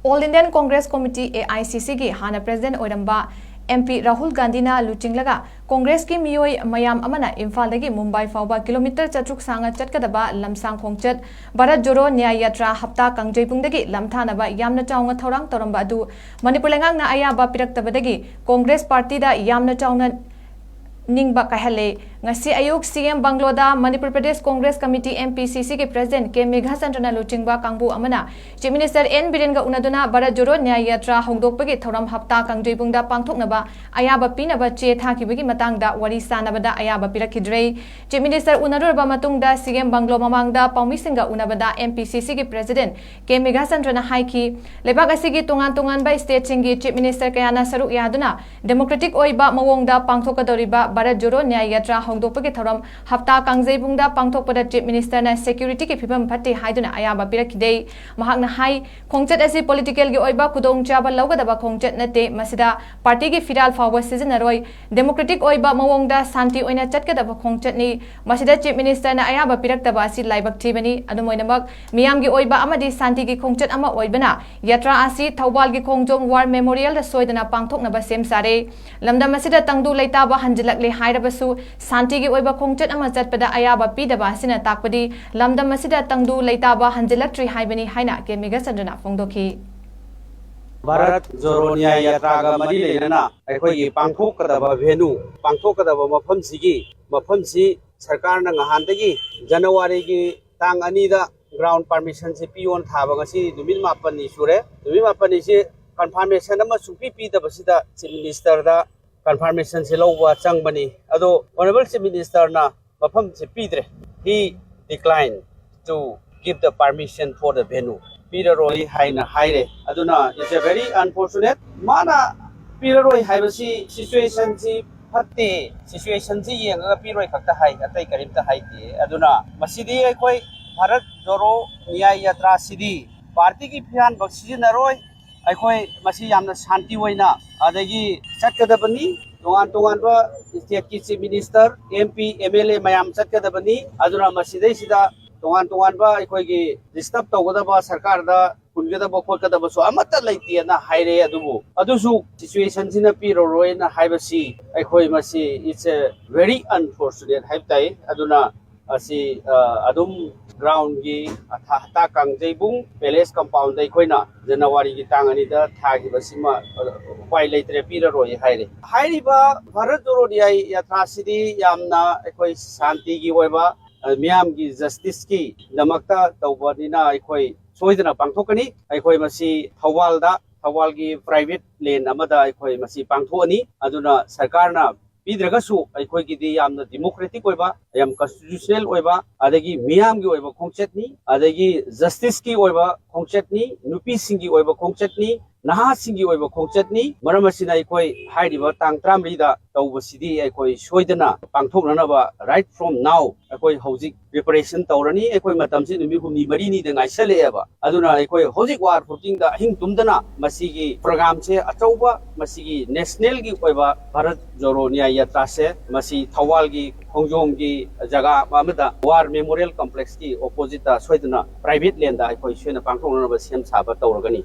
all Indian Congress committee AICC की हाना president Oramba MP Rahul Gandhi ना लुचिंगलगा कांग्रेस की मियोय मयाम अमना इम्फाल दगी मुंबई फाउबा किलोमीटर चट्रुक सांगा चटकदबा लमसांग खोंगचट भारत जोड़ो न्याय यात्रा हप्ता कंगजेपुंगदगी लमथानबा यामना चाउंगा थौरांग तौरंबा अदु मणिपुर लेंगांगना अयाबा पिरक्तबदगी कांग्रेस पार्टी दा यामना चाउंगा निंगबा कहले ngasi ayuk CM Bangloda Manipur Pradesh Congress Committee MPCC के प्रेसिडेंट के मेघा चंद्रना लुचिंगबा कांगबु अमना चीफ मिनिस्टर एन बिरेन गा उनादुना भारत जोड़ो न्याय यात्रा होंगदोकपगी थौरम हप्ता कंगजेपुंगदा पांगथोकनबा अयाबा पीनबा चे थाखिबगी मतंगदा वरी सानबदा अयाबा पिरखिद्रे चीफ मिनिस्टर उनारुरबा मतुंगदा CM Banglo ममांगदा पाउमिसिंगा उनाबदा MPCC के प्रेसिडेंट के मेघा चंद्रना हाइकी लेबाक असिगी तोंगान तोंगान बा स्टेट सिंगी चीफ मिनिस्टर कयाना सरुक यादुना डेमोक्रेटिक ओइबा मवोंगदा पांगथोकदोरिबा भारत जोड़ो न्याय यात्रा होंगदोकपगी थौरम हप्ता कांगजेपुंगदा पांगथोकपदा चीफ मिनिस्टर ना सिक्योरिटी के फिबम फट्टे हाइदुना अयाबा पिरखिदे महाकना हाई खोंगचट असि पॉलिटिकल गे ओइबा खुदोंग चाबा लौगदबा खोंगचट नते मसिदा पार्टी के फिराल फावो सिजनरोय डेमोक्रेटिक ओइबा मवोंगदा शांति ओइना चटकदबा खोंगचटनी मसिदा चीफ मिनिस्टर ना अयाबा पिरक्तबा असि लाइबक थीबनी अदुमोइनमक मियाम गे ओइबा अमदि शांति के खोंगचट अमा ओइबना यात्रा असि थौबाल गे खोंगजोंग वार मेमोरियल दा सोइदना पांगथोकनबा सेम सारे लमदम मसिदा तंगदु लेताबा हंजिलकले हाइरबसु शांति के ओइबा खोंगचट अमा चटपदा अयाबा पीदबा सिना ताकपदी लमदम मसिदा तंगदु लेताबा हंजिलक्ट्री हाइबनी हाइना के मेघा चंद्रना फोंदोखी भारत जोड़ो न्याय यात्रा का मरी लेना अखोई पांगथोकदबा वेन्यू पांगथोकदबा मफमसी सरकार ना नहानदगी जनवरी की तांग अनीदा ग्राउंड परमिशन से पियोन थाबा ngasi नुमित मापनी सुरे नुमित मापनी से कन्फर्मेशन अमा सुपी पीदबसिदा चीफ मिनिस्टर दा कन्फर्मेशन से लौबा चंगबनी अदो ऑनरेबल चीफ मिनिस्टर ना मफम से पीद्रे he declined to give the permission for the venue piraroi haina haire aduna it's a very unfortunate mana piraroi haibasi situation si phatte situation si yenga piroi khakta hai atai karimta haiti aduna masidi koi bharat joro न्याय यात्रा सिदी party की फियान बक्सिजनरोय अखोई मसी यामना शांति होइना अदगी चटकदबनी तोगान तोगान बा state की chief minister MP MLA मयाम चटकदबनी अदुना मसीदै सिदा तोगान तोगान बा अखोई की डिस्टर्ब तौगदबा सरकार दा कुनगदबा खोकदबा सो अमत लैति ना हाइरे अदुबु अदुसु सिचुएशन सिना पिरोरोय ना हाइबसी अखोई मसी इट्स अ वेरी अनफॉर्चुनेट हाइबताई अदुना असि अदुम ग्राउंड की हता कांगजेबुंग पैलेस कंपाउंड अखोइना जनवरी की तांगनी दा थागिबसिमा उपाय लेत्रे पिररोय हाइरे हाइरिबा भारत जोड़ो न्याय यात्रा सिदी यामना अखोई शांति की ओइबा मियाम की जस्टिस की दमकता तौबनिना अखोई सोइदना पांगथोकनी अखोई मसी थौबाल की प्राइवेट लेन अमदा अखोई मसी पांगथोनी अदुना सरकार ना पीद्रगसु अखोई की दी यामना डेमोक्रेटिक ओइबा याम कॉन्स्टिट्यूशनल ओइबा अदगी मियाम की ओइबा खोंगचटनी अदगी जस्टिस की ओइबा खोंगचटनी नुपी सिंगी ओइबा खोंगचटनी नहा सिंगी ओइबा खोंगचटनी मरम असिना अखोई हाइरिबा तांग त्रामरीदा तौबसिदी अखोई सोइदना पांगथोकनबा राइट फ्रॉम नाउ अखोई हौजिक प्रिपरेशन तौरनी अखोई मतमसि नुमि हुमनी मरीनी द ngaisaleaba aduna अखोई हौजिक वार फुटिंग दा हिंग तुमदना मसिगी प्रोग्राम से अचौबा मसिगी नेशनल की ओइबा भारत जोड़ो न्याय यात्रा से मसी थौवाल की खोंगजोम की जगह अमदा वार मेमोरियल कॉम्प्लेक्स की ऑपोजिट सोइदना प्राइवेट लैंड दा अखोई सोइना पांगथोकनबा सेम साबा तौरगनी